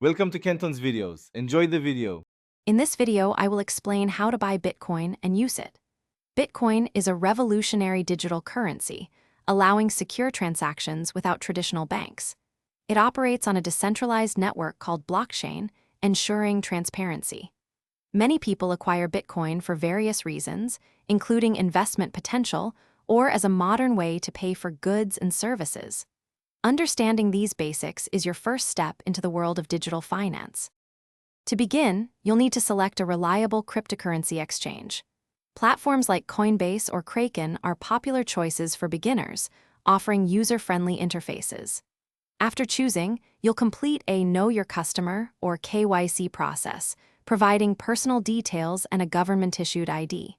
Welcome to Kenton's videos. Enjoy the video. In this video, I will explain how to buy Bitcoin and use it. Bitcoin is a revolutionary digital currency, allowing secure transactions without traditional banks. It operates on a decentralized network called blockchain, ensuring transparency. Many people acquire Bitcoin for various reasons, including investment potential or as a modern way to pay for goods and services. Understanding these basics is your first step into the world of digital finance. To begin, you'll need to select a reliable cryptocurrency exchange. Platforms like Coinbase or Kraken are popular choices for beginners, offering user-friendly interfaces. After choosing, you'll complete a Know Your Customer or KYC process, providing personal details and a government-issued ID.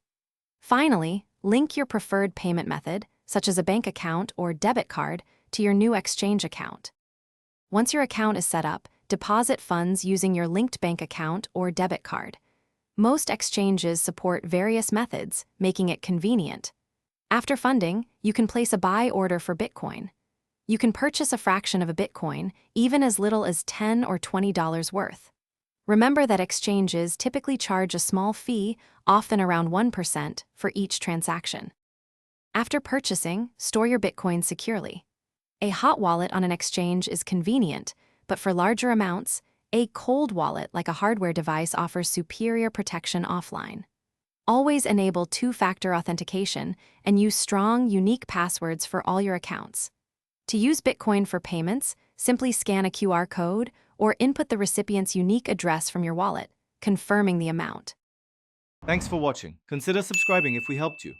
Finally, link your preferred payment method, such as a bank account or debit card, to your new exchange account. Once your account is set up, deposit funds using your linked bank account or debit card. Most exchanges support various methods, making it convenient. After funding, you can place a buy order for Bitcoin. You can purchase a fraction of a Bitcoin, even as little as $10 or $20 worth. Remember that exchanges typically charge a small fee, often around 1%, for each transaction. After purchasing, store your Bitcoin securely. A hot wallet on an exchange is convenient, but for larger amounts, a cold wallet like a hardware device offers superior protection offline. Always enable two-factor authentication and use strong, unique passwords for all your accounts. To use Bitcoin for payments, simply scan a QR code or input the recipient's unique address from your wallet, confirming the amount. Thanks for watching. Consider subscribing if we helped you.